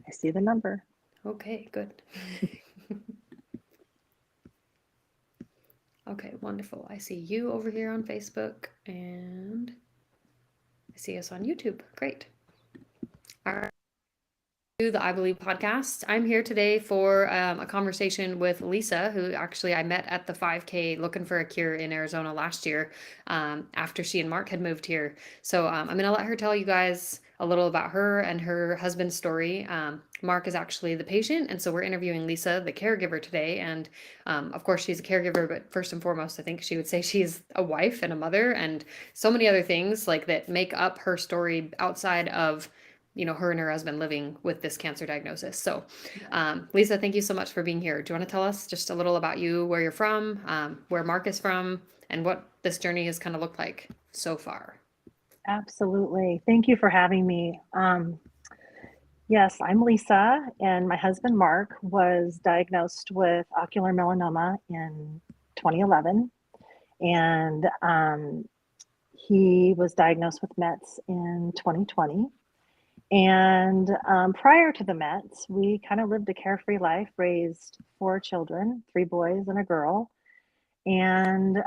I see the number. Okay, good. Okay, wonderful. I see you over here on Facebook and I see us on YouTube. Great. All right. The I Believe podcast. I'm here today for a conversation with Lisa, who actually I met at the 5K looking for a cure in Arizona last year after she and Mark had moved here. So I'm going to let her tell you guys a little about her and her husband's story. Mark is actually the patient, and so we're interviewing Lisa, the caregiver, today. And of course, she's a caregiver, but first and foremost, I think she would say she's a wife and a mother, and so many other things like that make up her story outside of her and her husband living with this cancer diagnosis. So, Lisa, thank you so much for being here. Do you want to tell us just a little about you, where you're from, where Mark is from, and what this journey has kind of looked like so far? Absolutely. Thank you for having me. Yes, I'm Lisa, and my husband Mark was diagnosed with ocular melanoma in 2011, and he was diagnosed with Mets in 2020. And prior to the Mets, we kind of lived a carefree life, raised four children, three boys and a girl, and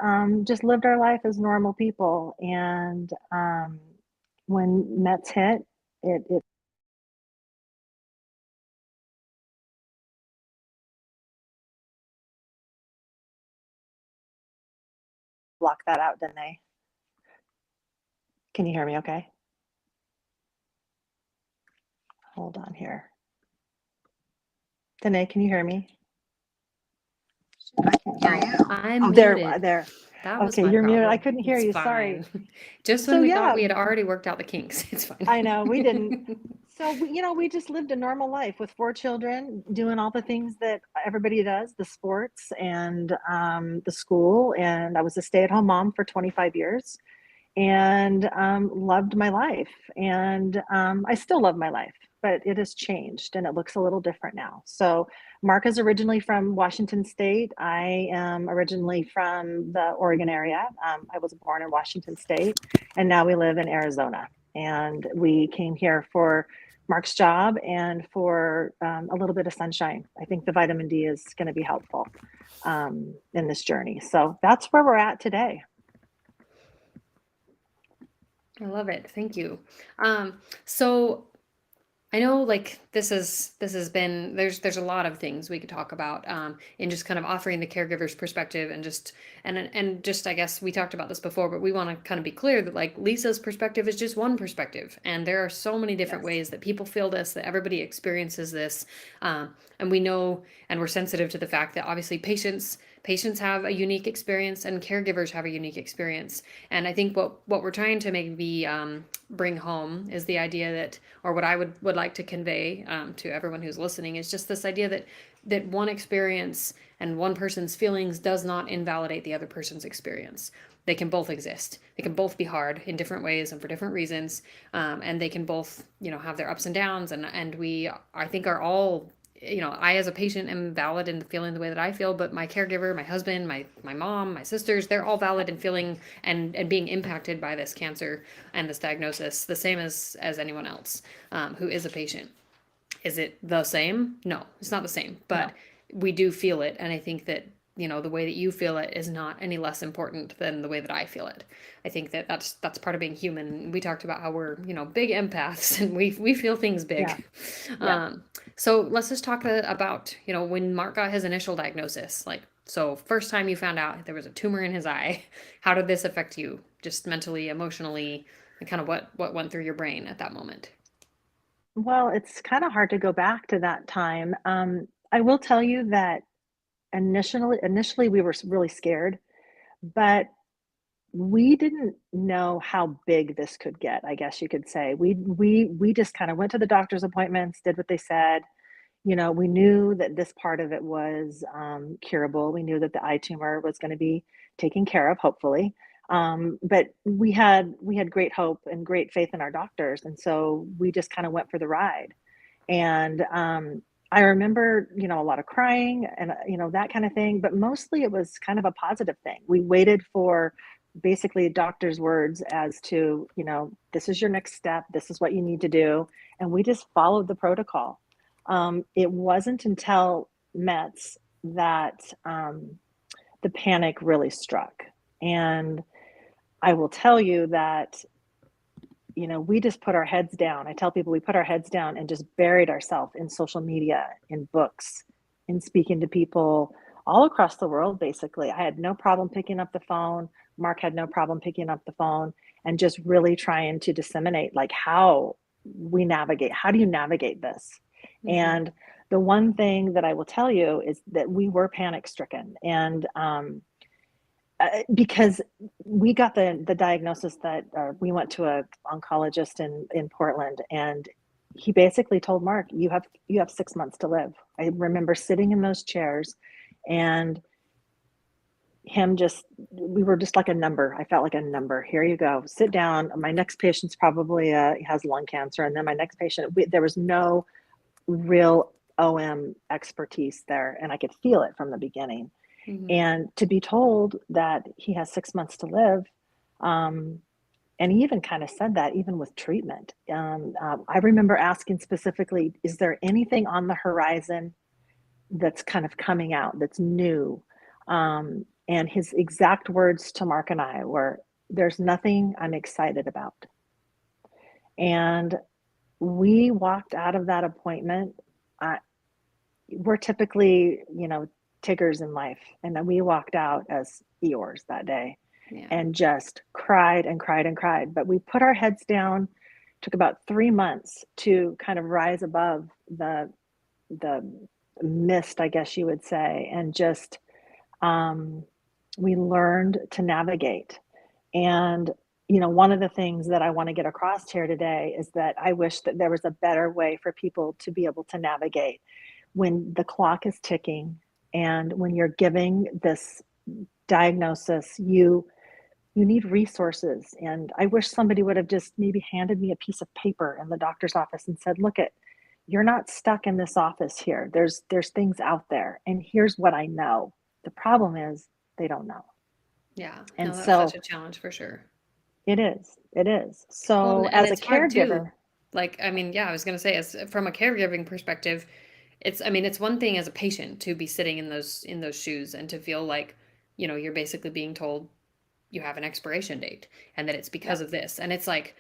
just lived our life as normal people. And when Mets hit, it blocked that out, didn't they? Can you hear me okay? Hold on here. Danae, can you hear me? I can't hear Oh, you. I'm Oh, there, muted. there. That was Okay, my you're muted. I problem. couldn't hear It's you. Sorry. fine. Just when So we thought yeah, we had already worked out the kinks, it's fine. I know we didn't. So we just lived a normal life with four children, doing all the things that everybody does, the sports and the school. And I was a stay-at-home mom for 25 years, and loved my life. And I still love my life, but it has changed and it looks a little different now. So Mark is originally from Washington State. I am originally from the Oregon area. I was born in Washington State, and now we live in Arizona. And we came here for Mark's job and for a little bit of sunshine. I think the vitamin D is going to be helpful in this journey. So that's where we're at today. I love it. Thank you. So I know like this has been there's a lot of things we could talk about in just kind of offering the caregiver's perspective and just I guess we talked about this before, but we want to kind of be clear that like Lisa's perspective is just one perspective, and there are so many different Yes. ways that people feel this, that everybody experiences this, and we know and we're sensitive to the fact that obviously patients have a unique experience and caregivers have a unique experience. And I think what we're trying to maybe bring home is the idea that, or what I would like to convey to everyone who's listening, is just this idea that one experience and one person's feelings does not invalidate the other person's experience. They can both exist. They can both be hard in different ways and for different reasons, and they can both have their ups and downs. And we I think are all I as a patient am valid in feeling the way that I feel, but my caregiver, my husband, my mom, my sisters, they're all valid in feeling and being impacted by this cancer and this diagnosis the same as anyone else who is a patient. Is it the same? No, it's not the same, but No. we do feel it. And I think that, the way that you feel it is not any less important than the way that I feel it. I think that that's part of being human. We talked about how we're, big empaths and we feel things Yeah. big. Yeah. So let's just talk about, when Mark got his initial diagnosis, like, so first time you found out there was a tumor in his eye, how did this affect you just mentally, emotionally, and kind of what went through your brain at that moment? Well, it's kind of hard to go back to that time. I will tell you that initially we were really scared, but we didn't know how big this could get, I guess you could say. We just kind of went to the doctor's appointments, did what they said. We knew that this part of it was curable. We knew that the eye tumor was going to be taken care of, hopefully. But we had great hope and great faith in our doctors, and so we just kind of went for the ride. And I remember, a lot of crying and that kind of thing. But mostly it was kind of a positive thing. We waited for basically a doctor's words as to, this is your next step. This is what you need to do, and we just followed the protocol. It wasn't until Mets that the panic really struck. And I will tell you that, we just put our heads down. I tell people we put our heads down and just buried ourselves in social media, in books, in speaking to people all across the world, basically. I had no problem picking up the phone. Mark had no problem picking up the phone and just really trying to disseminate like how do you navigate this? Mhm. And the one thing that I will tell you is that we were panic stricken. And because we got the diagnosis that we went to a oncologist in Portland, and he basically told Mark, you have 6 months to live. I remember sitting in those chairs, and him just we were just like a number. I felt like a number. Here you go, sit down. My next patient's probably has lung cancer, and then my next patient. There was no real OM expertise there, and I could feel it from the beginning. Mhm. And to be told that he has 6 months to live, um, and he even kind of said that even with treatment. I remember asking specifically, is there anything on the horizon that's kind of coming out that's new? And his exact words to Mark and I were, there's nothing I'm excited about. And we walked out of that appointment. Uh, we're typically, Tiggers in life. And then we walked out as Eeyores that day Yeah. and just cried and cried and cried. But we put our heads down. Took about 3 months to kind of rise above the mist, I guess you would say, and just um, we learned to navigate. And one of the things that I want to get across here today is that I wish that there was a better way for people to be able to navigate when the clock is ticking and when you're giving this diagnosis. You need resources, and I wish somebody would have just maybe handed me a piece of paper in the doctor's office and said, look, you're not stuck in this office here. There's things out there, and here's what I know. The problem is they don't know. Yeah. And No, that's such so a challenge for sure. it is Well, so and as a it's hard too. caregiver. Like, I mean, yeah, I was gonna say, as from a caregiving perspective, I mean, it's one thing as a patient to be sitting in those shoes and to feel like, you're basically being told you have an expiration date and that it's Yeah. because of this. And it's like,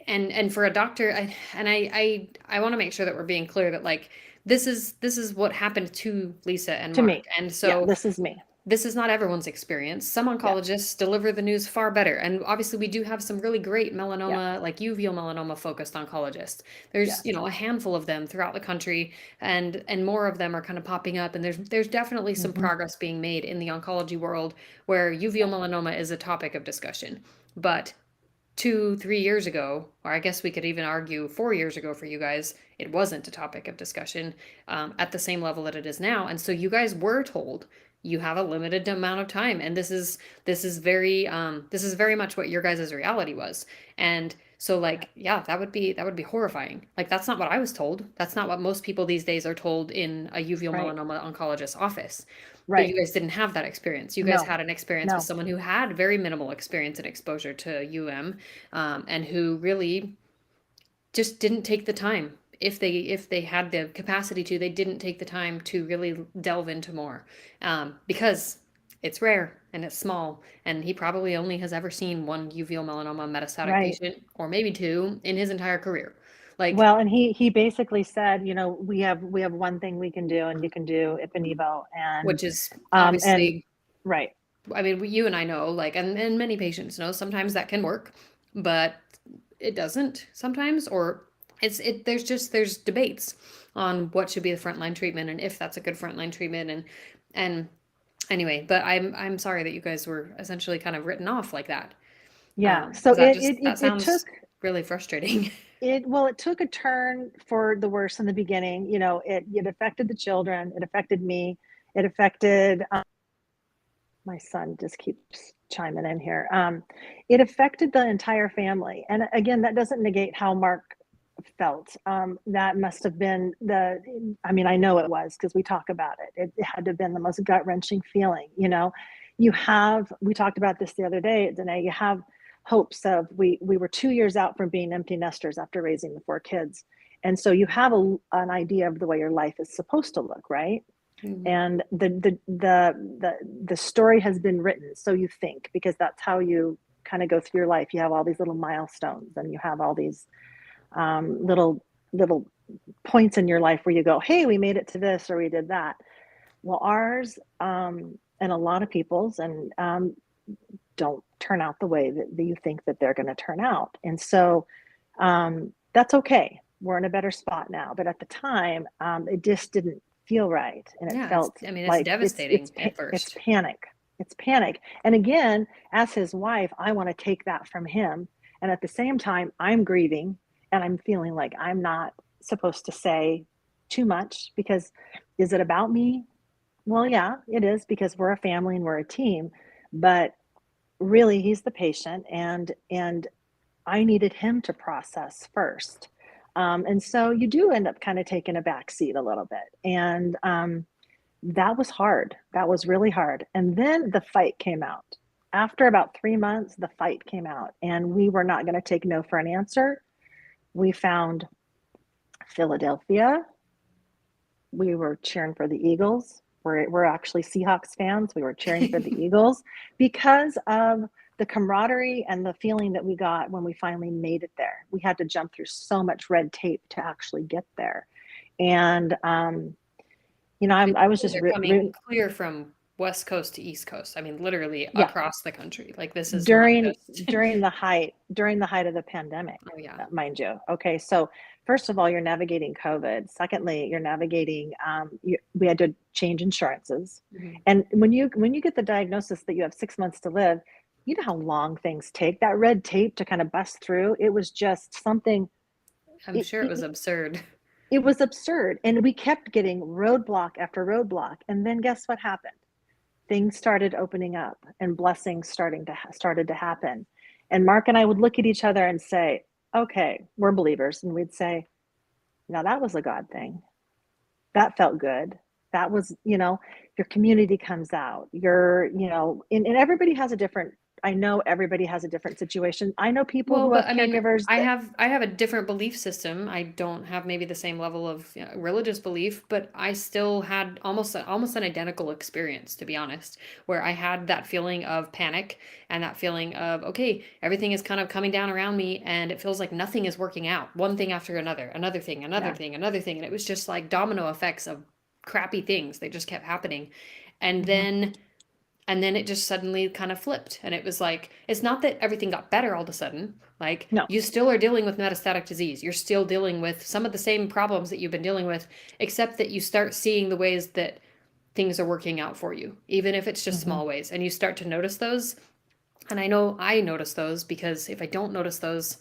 and for a doctor, I want to make sure that we're being clear that like this is what happened to Lisa and To Mark. me. And Yeah, so this is me. this is not everyone's experience. Some Yeah. oncologists deliver the news far better. And obviously, we do have some really great Yeah. melanoma, like uveal melanoma focused oncologists. There's, Yes. a handful of them throughout the country, and more of them are kind of popping up. And there's definitely some Hmm. progress being made in the oncology world where uveal Yeah. melanoma is a topic of discussion. But 2, 3 years ago, or I guess we could even argue 4 years ago for you guys, it wasn't a topic of discussion at the same level that it is now. And so you guys were told you have a limited amount of time, and this is very much what your guys' reality was. And so Yeah. like yeah, that would be horrifying. Like that's not what I was told. That's not what most people these days are told in a uveal Right. melanoma oncologist's office. But Right. you guys didn't have that experience. You guys No. had an experience with No. someone who had very minimal experience and exposure to and who really just didn't take the time. If they had the capacity to, they didn't take the time to really delve into more, because it's rare and it's small. And he probably only has ever seen one uveal melanoma metastatic Right. patient, or maybe two, in his entire career. Like, Well, and he basically said, we have one thing we can do, and you can do Ipinevo, which is and obviously, right. I mean, you and I know, like, and many patients know sometimes that can work, but it doesn't sometimes, or there's debates on what should be the frontline treatment and if that's a good frontline treatment. And anyway, but I'm sorry that you guys were essentially kind of written off like that. Yeah. So Because it that it took sounds really frustrating. it took a turn for the worse in the beginning. It affected the children. It affected me. It affected my son just keeps chiming in here. It affected the entire family. And again, that doesn't negate how Mark felt. That must have been I mean, I know it was because we talk about it. It had to have been the most gut wrenching feeling. We talked about this the other day, Danae, you have hopes of, we were 2 years out from being empty nesters after raising the four kids. And so you have an idea of the way your life is supposed to look, right? Mhm. And the story has been written, so you think, because that's how you kind of go through your life. You have all these little milestones, and you have all these little points in your life where you go, hey, we made it to this, or we did that. Well, ours, and a lot of people's, and don't turn out the way that you think that they're going to turn out. And so that's okay. We're in a better spot now. But at the time, it just didn't feel right, and it Yeah, felt I mean, it's like devastating at it's first. panic. It's panic. And again, as his wife, I want to take that from him. And at the same time, I'm grieving, and I'm feeling like I'm not supposed to say too much, because is it about me? Well, yeah, it is, because we're a family and we're a team. But really, he's the patient, and I needed him to process first. And so you do end up kind of taking a back seat a little bit. And that was hard. That was really hard. And then the fight came out. After about 3 months, the fight came out, and we were not going to take no for an answer. We found Philadelphia. We were cheering for the Eagles. We're actually Seahawks fans. We were cheering for the Eagles because of the camaraderie and the feeling that we got when we finally made it there. We had to jump through so much red tape to actually get there. And, I mean, I was things just, are coming clear from West Coast to East Coast. I mean, literally yeah, across the country. Like this is not during just during the height of the pandemic, oh yeah. mind you. Okay, so first of all, you're navigating COVID. Secondly, you're navigating, we had to change insurances. Mhm. And when you get the diagnosis that you have 6 months to live, you know how long things take. That red tape to kind of bust through, it was just something. I'm it, sure it was it, absurd. it was absurd, and we kept getting roadblock after roadblock. And then guess what happened? Things started opening up, and blessings started to happen. And Mark and I would look at each other and say, okay, we're believers. And we'd say, now that was a God thing. That felt good. That was, your community comes out. And everybody has a different, I know everybody has a different situation. I know people Well, who but have I mean, caregivers I that, have I have a different belief system. I don't have maybe the same level of religious belief, but I still had almost an identical experience, to be honest, where I had that feeling of panic and that feeling of okay, everything is kind of coming down around me, and it feels like nothing is working out. One thing after another, another thing, another yeah. thing, another thing, and it was just like domino effects of crappy things. They just kept happening, and Hmm. then it just suddenly kind of flipped, and it was like it's not that everything got better all of a sudden. Like No. you still are dealing with metastatic disease, you're still dealing with some of the same problems that you've been dealing with, except that you start seeing the ways that things are working out for you, even if it's just Hmm. small ways, and you start to notice those. And I know I notice those because if I don't notice those,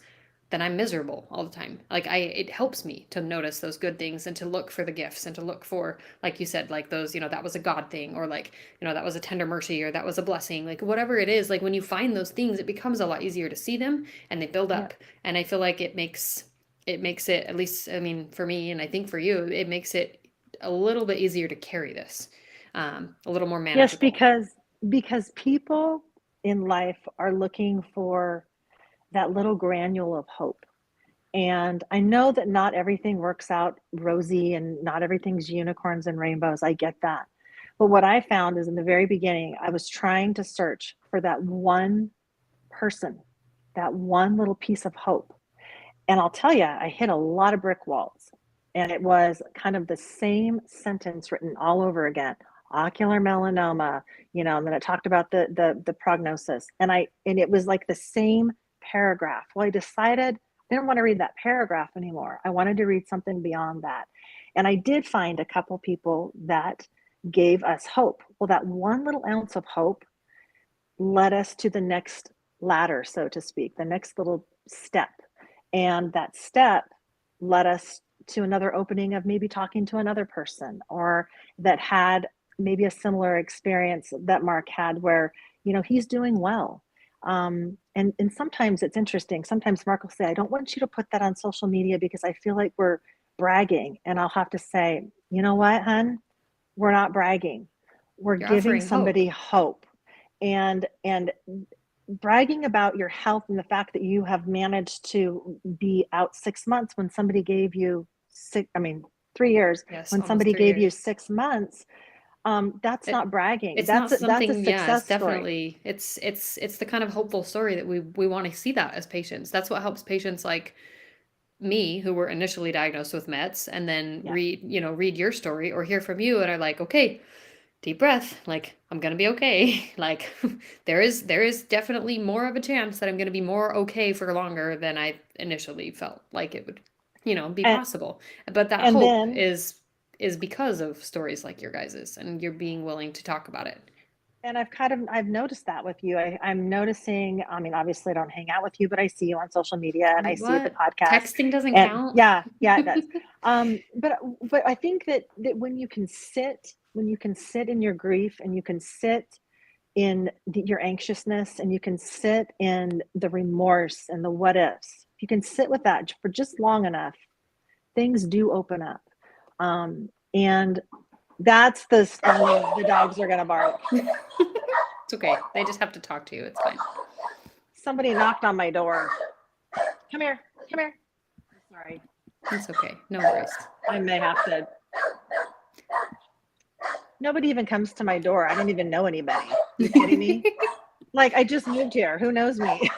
then I'm miserable all the time. Like it helps me to notice those good things and to look for the gifts and to look for, like you said, like those, that was a God thing, or like, that was a tender mercy, or that was a blessing, like whatever it is, like when you find those things, it becomes a lot easier to see them and they build Yeah. up. And I feel like it makes it, at least, I mean, for me, and I think for you, it makes it a little bit easier to carry this, a little more Yes, manageable. because people in life are looking for that little granule of hope. And I know that not everything works out rosy, and not everything's unicorns and rainbows. I get that. But what I found is, in the very beginning, I was trying to search for that one person, that one little piece of hope. And I'll tell you, I hit a lot of brick walls. And it was kind of the same sentence written all over again. Ocular melanoma, and then it talked about the prognosis. And it was like the same paragraph. Well, I decided I didn't want to read that paragraph anymore. I wanted to read something beyond that. And I did find a couple people that gave us hope. Well, that one little ounce of hope led us to the next ladder, so to speak, the next little step. And that step led us to another opening of maybe talking to another person, or that had maybe a similar experience that Mark had, where, he's doing well. And sometimes it's interesting. Sometimes Mark will say, I don't want you to put that on social media because I feel like we're bragging. And I'll have to say, you know what, hun? We're not bragging. We're You're giving offering hope. somebody hope. And bragging about your health and the fact that you have managed to be out 6 months when somebody gave you 3 years, Yes, when almost somebody 3 gave you years. 6 months, that's It not bragging. it's not That's a something, yeah, it's success story. definitely it's the kind of hopeful story that we want to see that as patients. That's what helps patients like me who were initially diagnosed with Mets and then Yeah. read your story or hear from you and are like, okay, deep breath, like I'm gonna be okay. Like there is definitely more of a chance that I'm gonna be more okay for longer than I initially felt like it would, be And possible. But that and hope then is because of stories like your guys's and you're being willing to talk about it. and I've noticed that with you. I'm noticing, I mean, obviously I don't hang out with you, but I see you on social media and I Wait, see the what? podcast. Texting doesn't And count? yeah, yeah, it does. But I think that when you can sit in your grief and you can sit in your anxiousness and you can sit in the remorse and the what ifs, if you can sit with that for just long enough, things do open up. And that's the dogs are going to bark. It's okay. They just have to talk to you. It's fine. Somebody knocked on my door. Come here. Come here. Sorry. It's okay. No worries. I may have to. Nobody even comes to my door. I don't even know anybody. You kidding me? Like, I just moved here. Who knows me?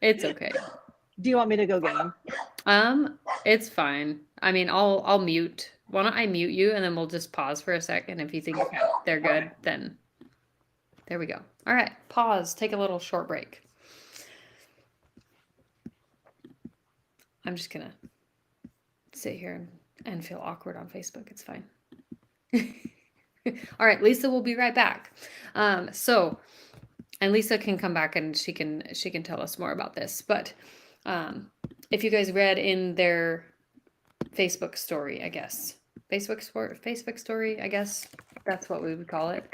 It's okay. Do you want me to go get them? It's fine. I mean, I'll mute. Why don't I mute you and then we'll just pause for a second. If you think Okay. they're good, Okay. then there we go. All right, pause. Take a little short break. I'm just gonna sit here and feel awkward on Facebook. It's fine. All right, Lisa will be right back. And Lisa can come back and she can tell us more about this. But if you guys read in their Facebook story, I guess Facebook story, I guess that's what we would call it.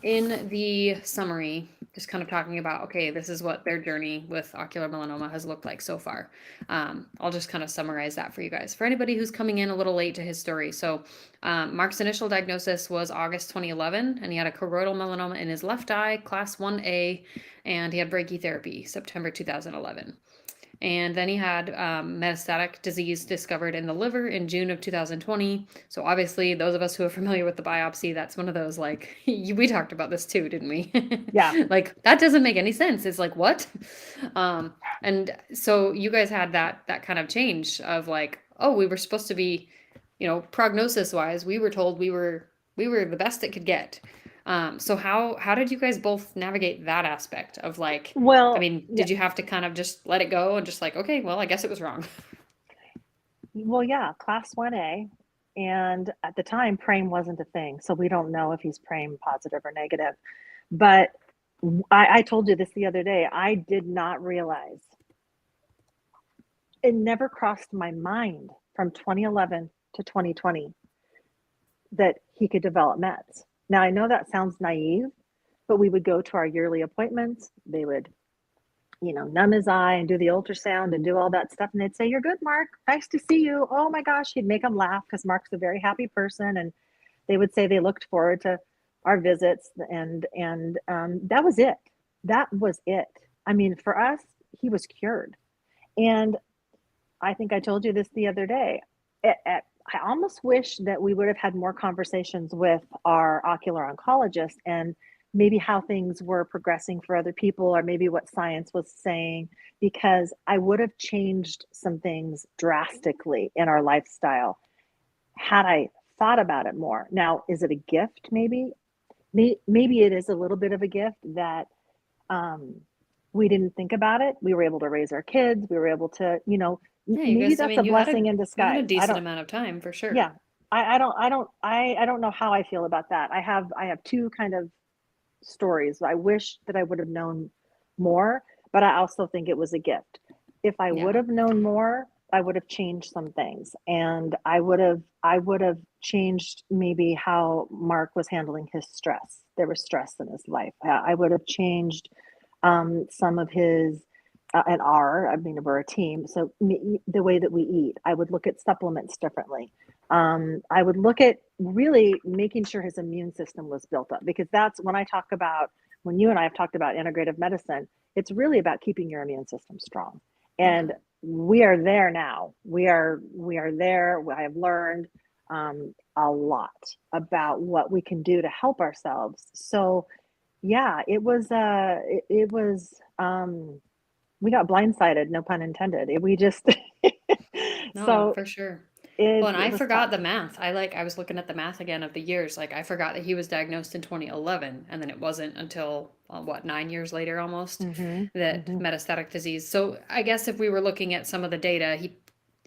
In the summary, just kind of talking about, okay, this is what their journey with ocular melanoma has looked like so far. I'll just kind of summarize that for you guys. For anybody who's coming in a little late to his story. So Mark's initial diagnosis was August 2011, and he had a choroidal melanoma in his left eye, class 1A, and he had brachytherapy, September 2011. And then he had metastatic disease discovered in the liver in June of 2020. So obviously, those of us who are familiar with the biopsy, that's one of those, like, we talked about this too, didn't we? Yeah. Like, that doesn't make any sense. It's like, what? And so you guys had that kind of change of like, oh, we were supposed to be, prognosis wise, we were told we were the best it could get. So how did you guys both navigate that aspect of like, I Well, mean, yeah. did you have to kind of just let it go and just like, okay, well, I guess it was wrong? Well, yeah, class 1A. And at the time, PRAME wasn't a thing. So we don't know if he's PRAME positive or negative. But I told you this the other day. I did not realize, it never crossed my mind from 2011 to 2020 that he could develop Mets. Now, I know that sounds naive, but we would go to our yearly appointments. They would, numb his eye and do the ultrasound and do all that stuff. And they'd say, "You're good, Mark. Nice to see you." Oh my gosh, he'd make them laugh because Mark's a very happy person. And they would say they looked forward to our visits. And that was it. That was it. I mean, for us, he was cured. And I think I told you this the other day. I almost wish that we would have had more conversations with our ocular oncologist and maybe how things were progressing for other people, or maybe what science was saying, because I would have changed some things drastically in our lifestyle had I thought about it more. Now, is it a gift? Maybe it is a little bit of a gift that um, we didn't think about it. We were able to raise our kids. We were able to, Yeah, you maybe guys, I that's mean, a blessing in you had a disguise. I decent don't, amount of time for sure. yeah, I don't know how I feel about that. I have two kind of stories. I wish that I would have known more, but I also think it was a gift. If I would Yeah. have known more, I would have changed some things, and I would have changed maybe how Mark was handling his stress. There was stress in his life. I would have changed some of his and our, I mean, we're a team. So the way that we eat, I would look at supplements differently. I would look at really making sure his immune system was built up, because that's when I talk about when you and I have talked about integrative medicine, it's really about keeping your immune system strong. Yeah. And we are there now. We are there. I have learned a lot about what we can do to help ourselves. So yeah, it was we got blindsided, no pun intended. We just No, so for sure. Well, and it I was tough. forgot the math. I was looking at the math again of the years. Like I forgot that he was diagnosed in 2011, and then it wasn't until what, 9 years later almost, Hmm. that Hmm. metastatic disease. So I guess if we were looking at some of the data, he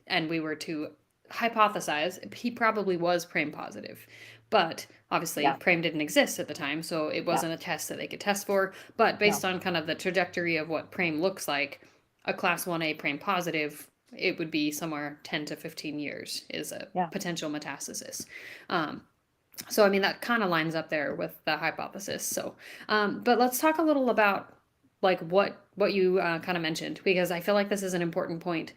and we were to hypothesize, he probably was PRAME positive. But obviously, Yeah, PRAME didn't exist at the time, so it yeah, wasn't a test that they could test for. But based no, on kind of the trajectory of what PRAME looks like, a class 1A PRAME positive, it would be somewhere 10 to 15 years is a yeah, potential metastasis. Um, so, I mean, that kind of lines up there with the hypothesis. So, but let's talk a little about like what you kind of mentioned, because I feel like this is an important point.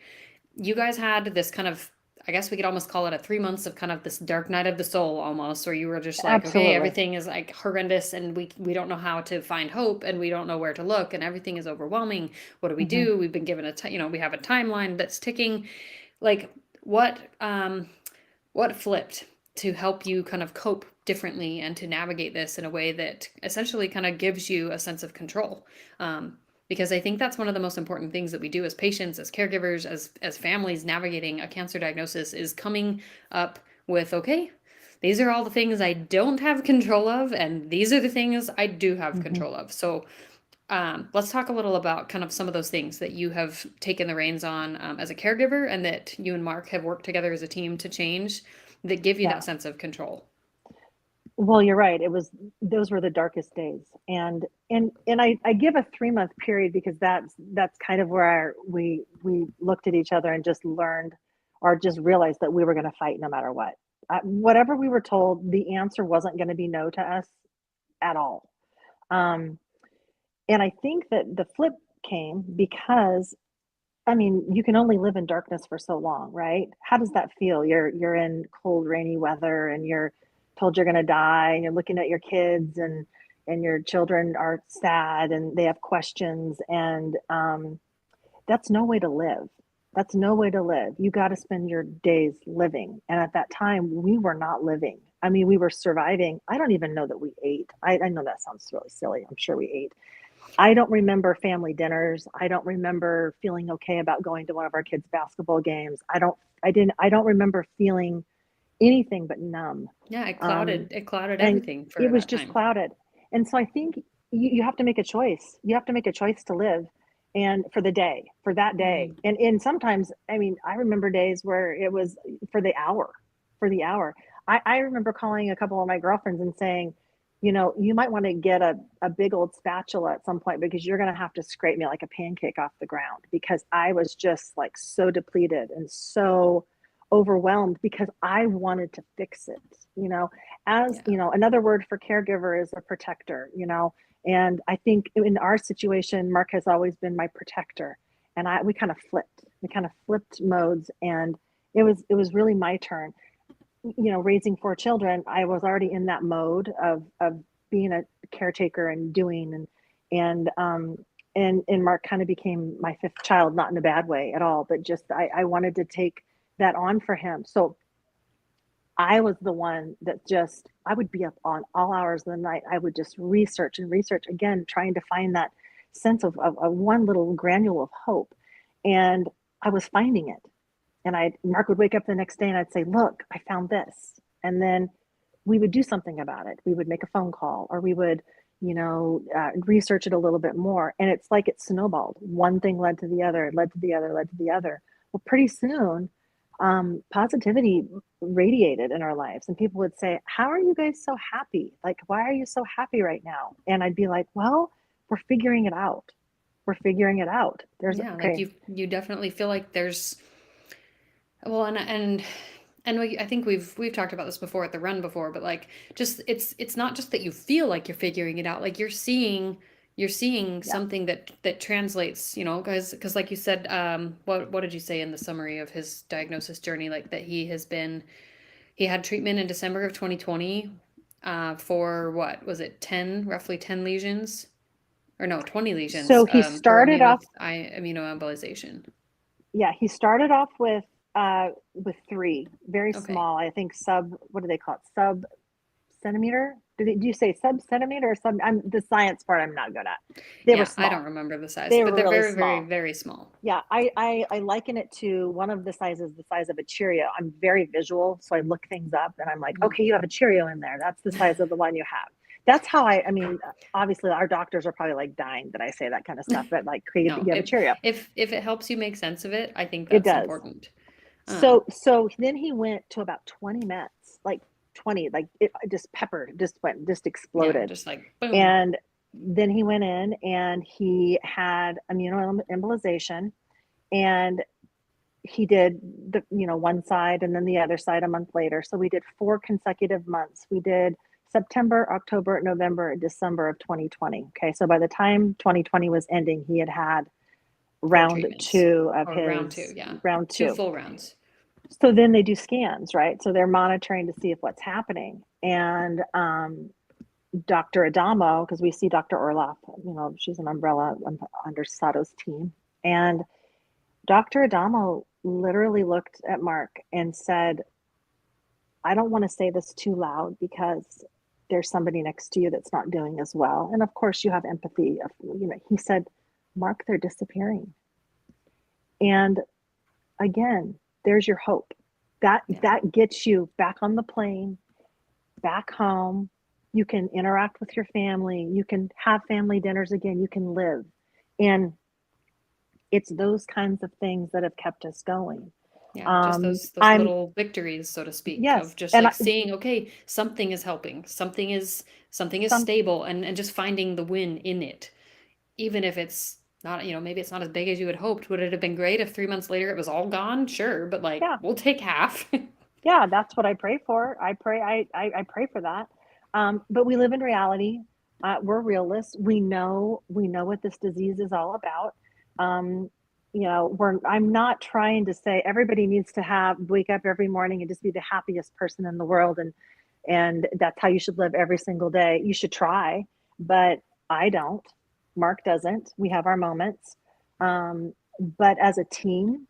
You guys had this kind of, I guess we could almost call it a 3 months of kind of this dark night of the soul almost, where you were just like, okay, absolutely. everything is like horrendous and we don't know how to find hope and we don't know where to look and everything is overwhelming. What do we Hmm. do? We've been given we have a timeline that's ticking. Like what flipped to help you kind of cope differently and to navigate this in a way that essentially kind of gives you a sense of control? Because I think that's one of the most important things that we do as patients, as caregivers, as families navigating a cancer diagnosis is coming up with, okay, these are all the things I don't have control of, and these are the things I do have Hmm. control of. So let's talk a little about kind of some of those things that you have taken the reins on as a caregiver and that you and Mark have worked together as a team to change that give you Yeah. that sense of control. Well, you're right. It was those were the darkest days, and I give a 3 month period because that's kind of where we looked at each other and just learned, or just realized that we were going to fight no matter what. Whatever we were told, the answer wasn't going to be no to us at all. Um, and I think that the flip came because, I mean, you can only live in darkness for so long, right? How does that feel? You're in cold, rainy weather and you're told you're gonna die, and you're looking at your kids, and your children are sad and they have questions, and that's no way to live. That's no way to live. You got to spend your days living. And at that time, we were not living. I mean, we were surviving. I don't even know that we ate. I know that sounds really silly. I'm sure we ate. I don't remember family dinners. I don't remember feeling okay about going to one of our kids' basketball games. I don't remember feeling anything but numb. Yeah, Um, it clouded and everything it for was that just time. clouded. And so I think you have to make a choice. You have to make a choice to live, and for the day, for that day. Hmm. And sometimes, I mean, I remember days where it was for the hour, for the hour. I remember calling a couple of my girlfriends and saying, you might want to get a big old spatula at some point because you're going to have to scrape me like a pancake off the ground, because I was just like so depleted and so overwhelmed because I wanted to fix it, you know, as, Yeah. another word for caregiver is a protector, and I think in our situation, Mark has always been my protector. And we kind of flipped. We kind of flipped modes, and it was really my turn. Raising four children, I was already in that mode of being a caretaker and doing, and Mark kind of became my fifth child, not in a bad way at all, but just I wanted to take that on for him. So I was the one that just, I would be up on all hours of the night. I would just research and research again, trying to find that sense of one little granule of hope. And I was finding it. And Mark would wake up the next day and I'd say, look, I found this. And then we would do something about it. We would make a phone call, or we would, research it a little bit more. And it's like it snowballed. One thing led to the other, led to the other, led to the other. Well, pretty soon, positivity radiated in our lives, and people would say, how are you guys so happy? Like, why are you so happy right now? And I'd be like, well, we're figuring it out. We're figuring it out. There's Yeah, like okay. you definitely feel like there's, well, and I think we've talked about this before at the run before, but like just it's not just that you feel like you're figuring it out, like you're seeing Yeah. something that translates, because like you said, what did you say in the summary of his diagnosis journey, like that he had treatment in December of 2020, For what was it, 10, roughly 10 lesions? Or no, 20 lesions So he for started off, immunoembolization. yeah, he started off with three, very Okay. small. I think sub, what do they call it? Sub centimeter? Do you say sub centimeter or sub? I'm the science part. I'm not good at. They were Yeah, I don't small. remember the size, They but were they're really very, very, small. very small. Yeah, I liken it to one of the sizes, the size of a Cheerio. I'm very visual, so I look things up and I'm like, Mhm. okay, you have a Cheerio in there. That's the size of the one you have. That's how I mean, obviously our doctors are probably like dying that I say that kind of stuff, but like, okay, No, you have a Cheerio. if it helps you make sense of it, I think It that's does. important. Um, So then he went to about 20 mets, like 20, like it just peppered, just yeah, exploded. just like boom. And then he went in and he had immunoembolization, and he did the one side and then the other side a month later. So we did 4 consecutive months. We did September, October, November, December of 2020. Okay, so by the time 2020 was ending, he had had Four round treatments two of or round two, his yeah. round Two two. full rounds. So then they do scans, right? So they're monitoring to see if what's happening. And Dr. Adamo, because we see Dr. Orloff, she's an umbrella under Sato's team. And Dr. Adamo literally looked at Mark and said, I don't want to say this too loud because there's somebody next to you that's not doing as well. And of course, you have empathy. He said, Mark, they're disappearing. And again, there's your hope. That Yeah. that gets you back on the plane, back home. You can interact with your family. You can have family dinners again. You can live. And it's those kinds of things that have kept us going. Yeah, just those I'm little victories, so to speak, of Yes, just and like seeing, okay, something is helping, something is some stable, and just finding the win in it, even if it's not, maybe it's not as big as you had hoped. Would it have been great if 3 months later it was all gone? Sure, but like yeah, we'll take half. yeah, that's what I pray for. I pray for that. But we live in reality. We're realists. We know what this disease is all about. Um, I'm not trying to say everybody needs to wake up every morning and just be the happiest person in the world, and that's how you should live every single day. You should try, but I don't. Mark doesn't. We have our moments. But as a team,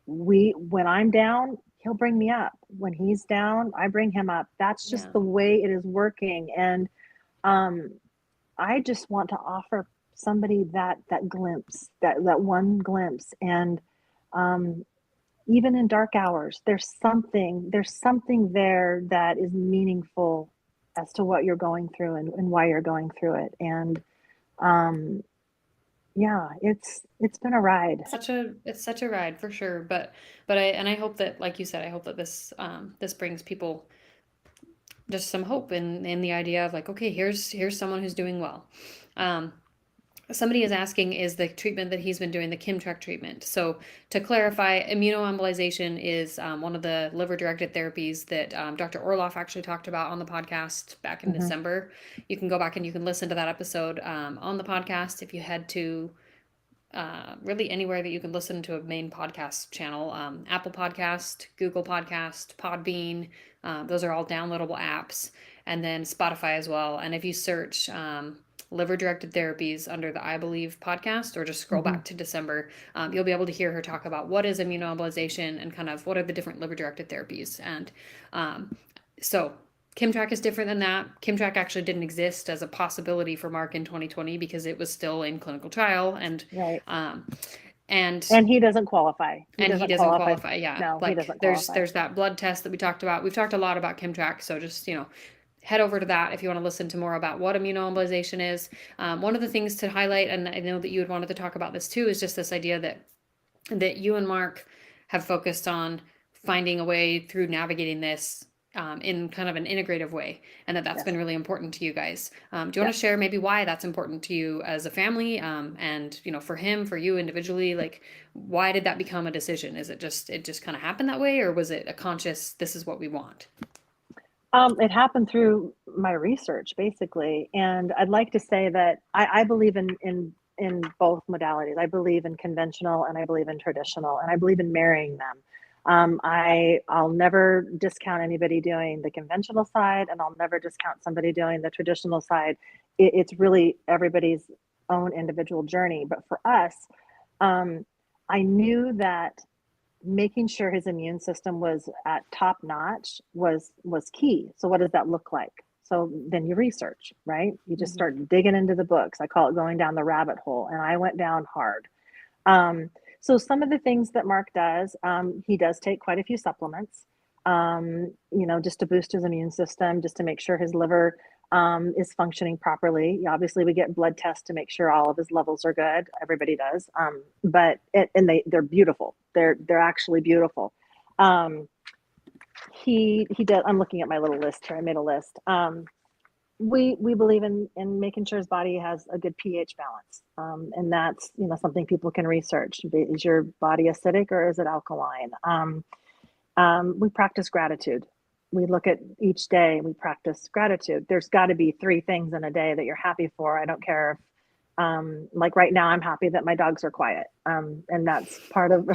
when I'm down, he'll bring me up. When he's down, I bring him up. That's just Yeah. the way it is working. And um, I just want to offer somebody that glimpse, that one glimpse. And um, even in dark hours, there's something there that is meaningful as to what you're going through and why you're going through it. And um, yeah, it's been a ride. It's such a ride for sure, but I hope that, like you said, I hope that this brings people just some hope in the idea of like, okay, here's someone who's doing well. Um, Somebody is asking, is the treatment that he's been doing the Kimtrack treatment? So to clarify, immunoembolization is one of the liver-directed therapies that Dr. Orloff actually talked about on the podcast back in Hmm. December. You can go back and you can listen to that episode on the podcast if you head to really anywhere that you can listen to a main podcast channel. Apple Podcast, Google Podcast, Podbean. Those are all downloadable apps. And then Spotify as well. And if you search liver directed therapies under the I Believe podcast, or just scroll Hmm. back to December, you'll be able to hear her talk about what is immunoembolization and kind of what are the different liver directed therapies. And so Kimtrack is different than that. Kimtrack actually didn't exist as a possibility for Mark in 2020 because it was still in clinical trial, Right. um, and And he doesn't qualify. He and he doesn't doesn't qualify. qualify. Yeah, No, he like doesn't there's qualify. there's that blood test that we talked about. We've talked a lot about Kimtrack, so just head over to that if you want to listen to more about what immunoembolization is. One of the things to highlight, and I know that you had wanted to talk about this too, is just this idea that you and Mark have focused on finding a way through navigating this in kind of an integrative way, and that's Yes. been really important to you guys. Do you want Yes. to share maybe why that's important to you as a family, and for him, for you individually, like why did that become a decision? Is it just kind of happened that way, or was it a conscious, this is what we want? It happened through my research, basically, and I'd like to say that I believe in both modalities. I believe in conventional and I believe in traditional, and I believe in marrying them. I'll never discount anybody doing the conventional side, and I'll never discount somebody doing the traditional side. It's really everybody's own individual journey. But for us, um, I knew that making sure his immune system was at top notch was key. So what does that look like? So then you research, right? You just Mhm. start digging into the books. I call it going down the rabbit hole, and I went down hard. Um, so some of the things that Mark does, he does take quite a few supplements, just to boost his immune system, just to make sure his liver is functioning properly. Obviously, we get blood tests to make sure all of his levels are good. Everybody does, and they're beautiful. They're actually beautiful. Um, he does. I'm looking at my little list here. I made a list. We believe in making sure his body has a good pH balance, and that's something people can research. Is your body acidic or is it alkaline? We practice gratitude. We look at each day. We practice gratitude. There's got to be three things in a day that you're happy for. I don't care if, like right now, I'm happy that my dogs are quiet, and that's part of.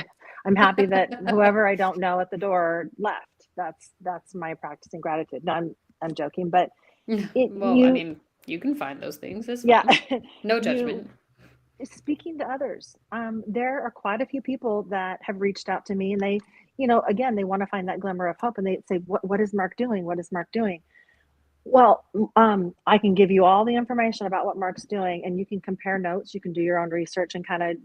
I'm happy that whoever I don't know at the door left. That's my practicing gratitude. No, I'm joking, but it Well, I you mean, you can find those things. It's yeah, fine. No you judgment. speaking to others. There are quite a few people that have reached out to me, and they, again, they want to find that glimmer of hope, and they say, "What is Mark doing? What is Mark doing?" Well, I can give you all the information about what Mark's doing, and you can compare notes. You can do your own research and kind of,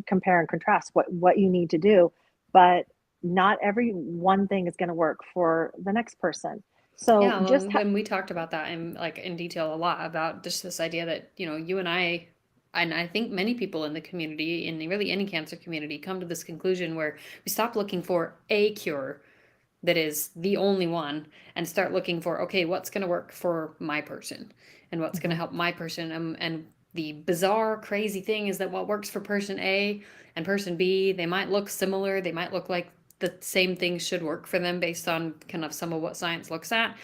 compare and contrast what you need to do. But not every one thing is going to work for the next person. So Yeah, just when we talked about that in like in detail a lot about just this idea that, you and I think many people in the community, in really any cancer community, come to this conclusion where we stop looking for a cure that is the only one and start looking for, okay, what's going to work for my person and what's going to Mhm, help my person. And the bizarre, crazy thing is that what works for person A and person B, they might look similar. They might look like the same things should work for them based on kind of some of what science looks at.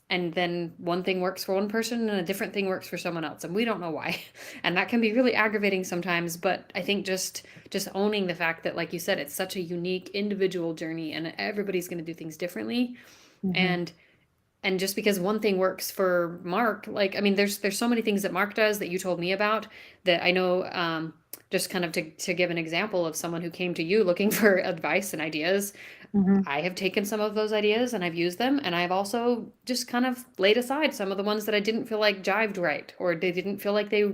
And then one thing works for one person and a different thing works for someone else, and we don't know why. And that can be really aggravating sometimes, but I think just owning the fact that, like you said, it's such a unique individual journey and everybody's going to do things differently. mhm, And and just because one thing works for Mark, like, I mean, there's so many things that Mark does that you told me about that I know. Just kind of to give an example of someone who came to you looking for advice and ideas, mhm. I have taken some of those ideas and I've used them, and I've also just kind of laid aside some of the ones that I didn't feel like jived right, or they didn't feel like they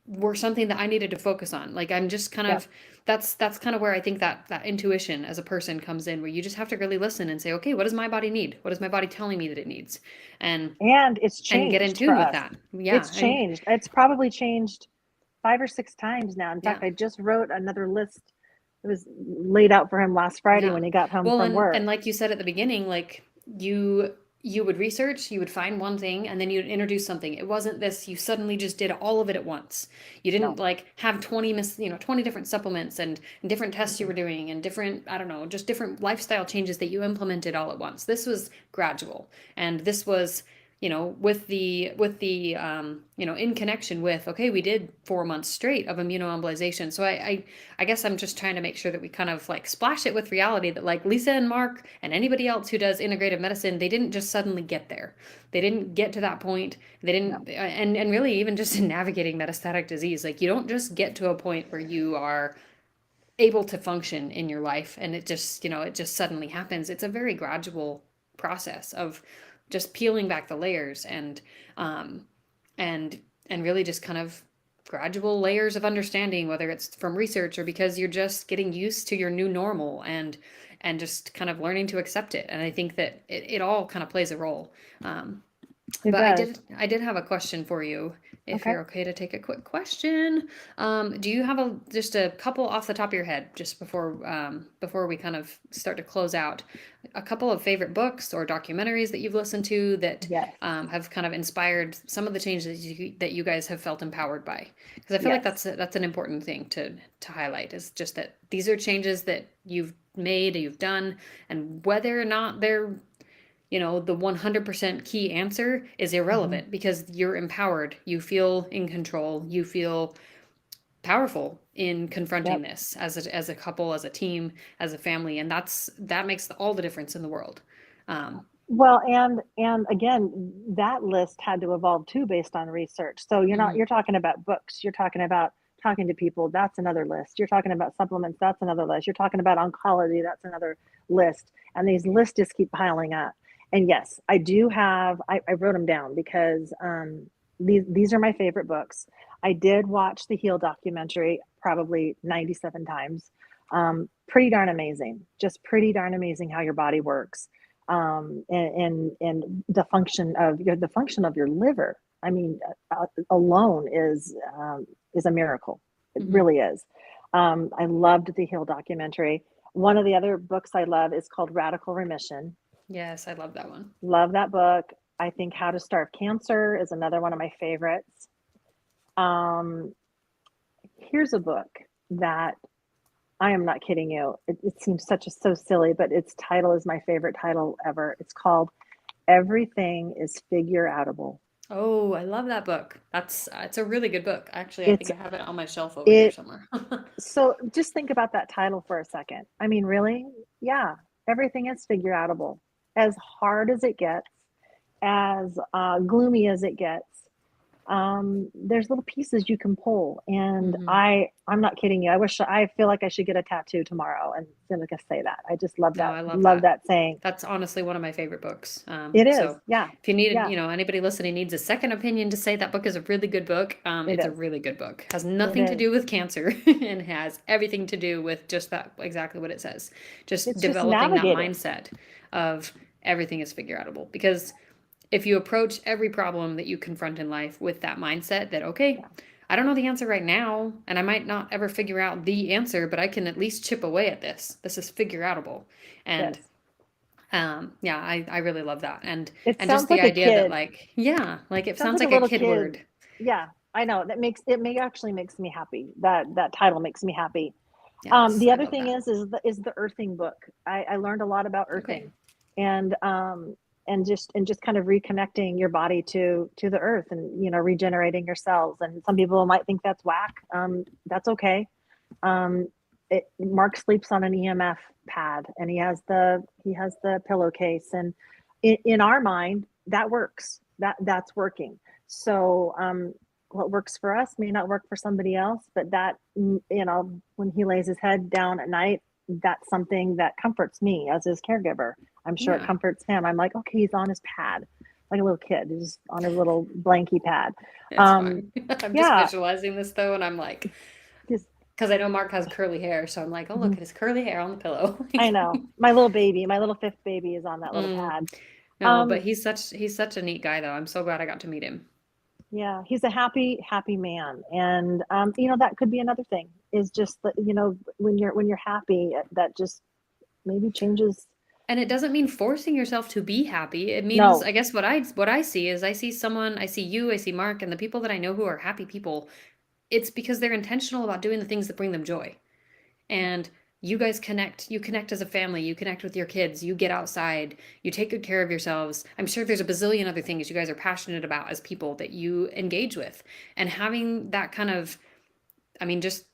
were something that I needed to focus on. Like, I'm just kind Yep. of that's kind of where I think that intuition as a person comes in, where you just have to really listen and say, okay, what does my body need? What is my body telling me that it needs? And And it's get in changed for tune with us. that. Yeah, It's and changed. It's probably changed 5 or 6 times now. In yeah. fact, I just wrote another list. It was laid out for him last Friday Yeah. when he got home Well, from and work. like you said at the beginning, like you would research, you would find one thing, and then you'd introduce something. It wasn't this you suddenly just did all of it at once. You didn't No. like have 20 different supplements and different tests you were Mm-mm. doing and different, I don't know, just different lifestyle changes that you implemented all at once. This was gradual. And this was, in connection with, okay, we did 4 months straight of immunoembolization. So I guess I'm just trying to make sure that we kind of like splash it with reality that, like, Lisa and Mark and anybody else who does integrative medicine, they didn't just suddenly get there. They didn't get to that point. They No. didn't, and really, even just in navigating metastatic disease, like, you don't just get to a point where you are able to function in your life and it just suddenly happens. It's a very gradual process of just peeling back the layers um and and really just kind of gradual layers of understanding, whether it's from research or because you're just getting used to your new normal and just kind of learning to accept it. And I think that it all kind of plays a role. um It but does. I did have a question for you, if Okay. you're okay to take a quick question. Do you have just a couple off the top of your head, just before we kind of start to close out, a couple of favorite books or documentaries that you've listened to that Yes. have kind of inspired some of the changes that you guys have felt empowered by? Because I feel like Yes. that's an important thing to highlight, is just that these are changes that you've made, you've done, and whether or not they're the 100% key answer is Hmm. irrelevant because you're empowered. You feel in control. You feel powerful in confronting Yep. this as a couple, as a team, as a family, and that makes all the difference in the world. Well, and again, that list had to evolve too based on research. So Mhm. you're talking about books, you're talking about talking to people, that's another list. You're talking about supplements, that's another list. You're talking about oncology, that's another list. And these lists just keep piling up. And yes, I do have I wrote them down because these are my favorite books. I did watch the Heal documentary probably 97 times. Pretty darn amazing. Just pretty darn amazing how your body works, and the function of your liver. I mean, alone is a miracle. It Mhm. really is. I loved the Hill documentary. One of the other books I love is called Radical Remission. Yes, I love that one. Love that book. I think How to Starve Cancer is another one of my favorites. Um, Here's a book that I am not kidding you. It seems so silly, but its title is my favorite title ever. It's called Everything is Figure Outable. Oh, I love that book. That's it's a really good book. Actually, I think It's I have it on my shelf over here it somewhere. so just think about that title for a second. I mean, really? Yeah, everything is figure outable. As hard as it gets, as gloomy as it gets, there's little pieces you can pull. And Mhm. I'm not kidding you. I feel like I should get a tattoo tomorrow and gonna say that. I just No, I love love that. that saying. That's honestly one of my favorite books. It is. So Yeah. if you needed, Yeah, you know, anybody listening needs a second opinion to say that book is a really good book, it it's a is. really good book. Has It nothing to is. do with cancer and has everything to do with just that, exactly what it says. Just It's just developing that navigating. mindset of everything is figure outable. Because if you approach every problem that you confront in life with that mindset that, okay, Yeah. I don't know the answer right now, and I might not ever figure out the answer, but I can at least chip away at this. This is figure outable. And Yes. yeah, I really love that. It And just sounds the like a idea that kid. like, yeah, like it Sounds sounds like a like a little kid kid. word. Yeah, I know. It may actually makes me happy. That title makes me happy. Yes, The I other love thing that. is the earthing book. I learned a lot about Okay. earthing, and just kind of reconnecting your body to the earth, and regenerating your cells. And some people might think that's whack. That's okay. Um, Mark sleeps on an EMF pad, and he has the pillowcase, and in our mind that works. That's working. So what works for us may not work for somebody else, but when he lays his head down at night, that's something that comforts me as his caregiver. I'm sure it Yeah, comforts him. I'm like, okay, he's on his pad, like a little kid, he's just on his little blankie pad. it's um fine. I'm just yeah, visualizing this though, and I'm like, just because I know Mark has curly hair, so I'm like, oh, look mhm. at his curly hair on the pillow. I know. My little fifth baby is on that little Mm, pad. no, but Um, he's such a neat guy though. I'm so glad I got to meet him. yeah, he's a happy man, and that could be another thing. Is just that when you're happy, that just maybe changes. And it doesn't mean forcing yourself to be happy. It means, No, I guess what I see is I see someone, I see you, I see Mark, and the people that I know who are happy people. It's because they're intentional about doing the things that bring them joy. yeah, And you guys connect. You connect as a family. You connect with your kids. You get outside. You take good care of yourselves. I'm sure there's a bazillion other things you guys are passionate about as people that you engage with. And having that kind of, I mean, just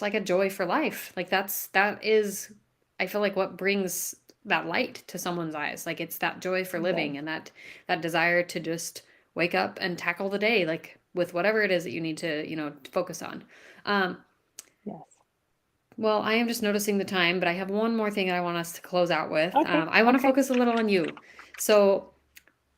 like a joy for life. Like that is, I feel like what brings that light to someone's eyes. Like it's that joy for it does. living and that desire to just wake up and tackle the day like with whatever it is that you need to, focus on. Um, Yes. well, I am just noticing the time, but I have one more thing that I want us to close out with. Okay. I want to Okay. focus a little on you. So,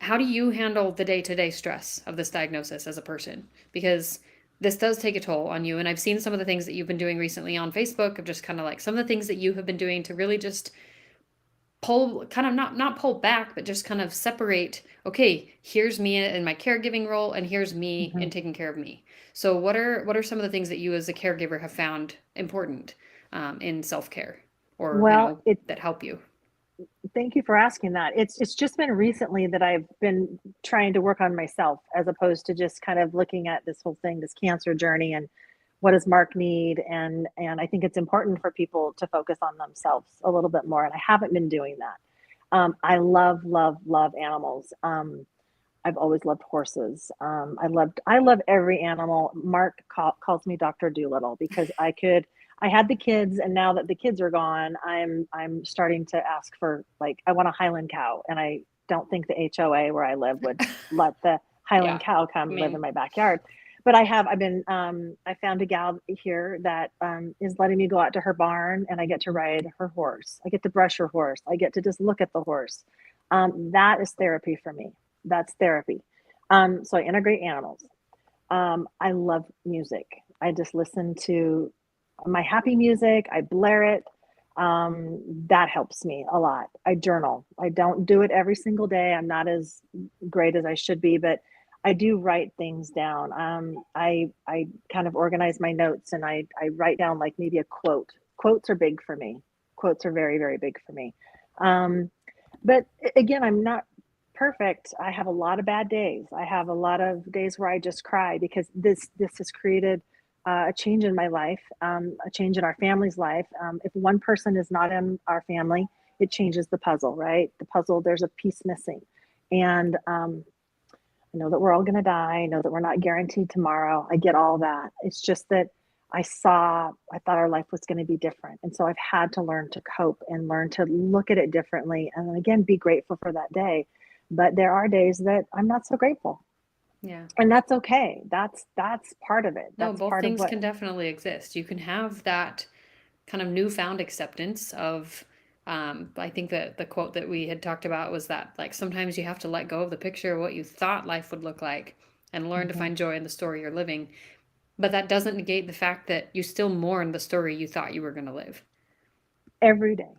how do you handle the day to day stress of this diagnosis as a person? Because this does take a toll on you. And I've seen some of the things that you've been doing recently on Facebook of just kind of like some of the things that you have been doing to really just pull kind of not pull back but just kind of separate, okay, here's me in my caregiving role and here's me Mhm. in taking care of me. So what are some of the things that you as a caregiver have found important in self-care or Well, that help you? thank you for asking that. It's just been recently that I've been trying to work on myself, as opposed to just kind of looking at this whole thing, this cancer journey, and what does Mark need. And I think it's important for people to focus on themselves a little bit more, and I haven't been doing that. I love animals. I've always loved horses. I love every animal. Mark calls me Dr. Doolittle because I had the kids, and now that the kids are gone, I'm starting to ask for, like, I want a Highland cow, and I don't think the HOA where I live would let the Highland Yeah. cow I come live in mean, my backyard. But I found a gal here that is letting me go out to her barn, and I get to ride her horse. I get to brush her horse. I get to just look at the horse. That is therapy for me. That's therapy. So I integrate animals. I love music. I just listen to my happy music. I blare it. That helps me a lot. I journal. I don't do it every single day. I'm not as great as I should be, but I do write things down. I kind of organize my notes, and I write down, like, maybe a quote. Quotes are big for me. Quotes are very, very big for me. Um, but again, I'm not perfect. I have a lot of bad days. I have a lot of days where I just cry because this has created a change in my life, a change in our family's life. If one person is not in our family, it changes the puzzle, right? The puzzle, there's a piece missing. And I know that we're all going to die. I know that we're not guaranteed tomorrow. I get all that. It's just that I thought our life was going to be different. And so I've had to learn to cope and learn to look at it differently. And then again, be grateful for that day. But there are days that I'm not so grateful. yeah. And that's okay. That's part of it. No, That's both part of things what. can definitely exist. You can have that kind of newfound acceptance of, I think that the quote that we had talked about was that, like, sometimes you have to let go of the picture of what you thought life would look like and learn to Mhm. find joy in the story you're living. But that doesn't negate the fact that you still mourn the story you thought you were going to live. Every day,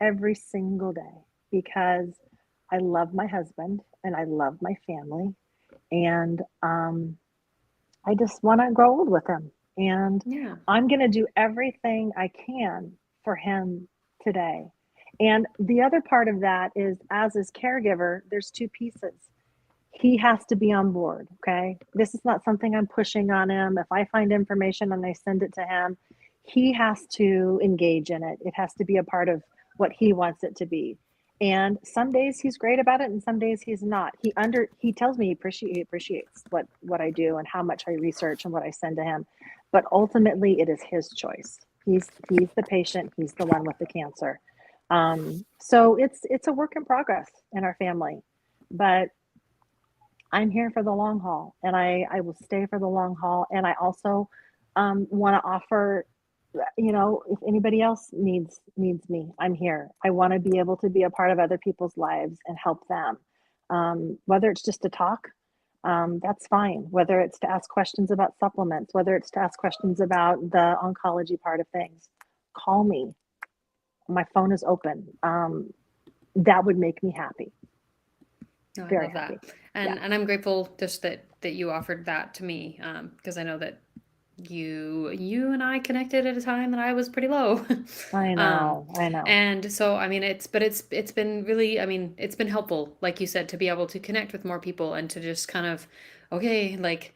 every single day, because I love my husband and I love my family. And I just want to grow old with him. And Yeah. I'm going to do everything I can for him today. And the other part of that is, as his caregiver, there's two pieces. He has to be on board. Okay. This is not something I'm pushing on him. If I find information and I send it to him, he has to engage in it. It has to be a part of what he wants it to be. And some days he's great about it, and some days he's not. He tells me he appreciates what I do and how much I research and what I send to him. But ultimately, it is his choice. He's the patient. He's the one with the cancer. So it's a work in progress in our family, but I'm here for the long haul, and I will stay for the long haul. And I also want to offer, if anybody else needs me, I'm here. I want to be able to be a part of other people's lives and help them. Whether it's just to talk, that's fine. Whether it's to ask questions about supplements, whether it's to ask questions about the oncology part of things, call me. My phone is open. That would make me happy. No, I Very love happy. that. Yeah. And I'm grateful just that you offered that to me, because I know that you and I connected at a time that I was pretty low. I um, know. I know. and so I mean it's been really, I mean, it's been helpful, like you said, to be able to connect with more people and to just kind of, okay, like,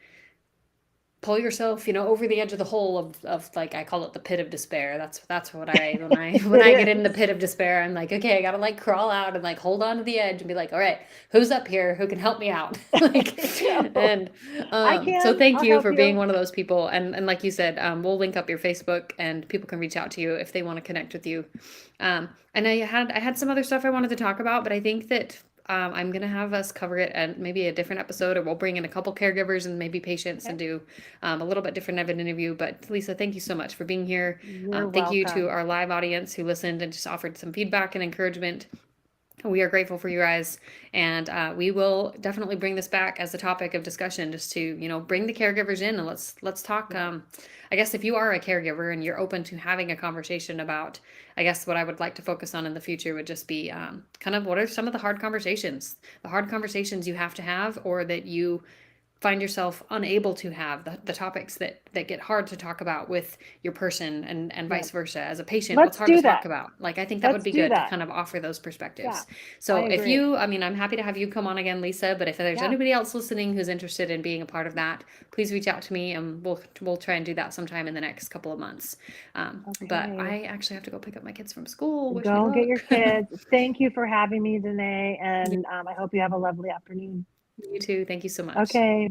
pull yourself, over the edge of the hole of, like, I call it the pit of despair. That's what I, when I when It I get in the is. pit of despair, I'm like, okay, I gotta, like, crawl out and, like, hold on to the edge and be like, all right, who's up here who can help me out? Like, I know. and I so can. thank I'll you help for being you. one of those people. And like you said, we'll link up your Facebook and people can reach out to you if they want to connect with you. And I had some other stuff I wanted to talk about, but I think that I'm gonna have us cover it at maybe a different episode, or we'll bring in a couple caregivers and maybe patients Okay. and do a little bit different of an interview. But Lisa, thank you so much for being here. You're Thank you to welcome. our live audience who listened and just offered some feedback and encouragement. We are grateful for you guys, and we will definitely bring this back as a topic of discussion, just to bring the caregivers in and let's talk. Yeah. I guess if you are a caregiver and you're open to having a conversation about, I guess what I would like to focus on in the future would just be kind of what are some of the hard conversations you have to have, or that you find yourself unable to have, the topics that get hard to talk about with your person, and Yeah. vice versa. As a patient, what's Let's hard to do talk that. about? Like, I think that would Let's be do good to that. kind of offer those Yeah. perspectives. I So if agree. you, I mean, I'm happy to have you come on again, Lisa, but if there's Yeah. anybody else listening who's interested in being a part of that, please reach out to me, and we'll try and do that sometime in the next couple of months. But Okay. I actually have to go pick up my kids from school. Wish me Go get your luck. kids. Thank you for having me, Danae, and I hope you have a lovely afternoon. You too. Thank you so much. Okay.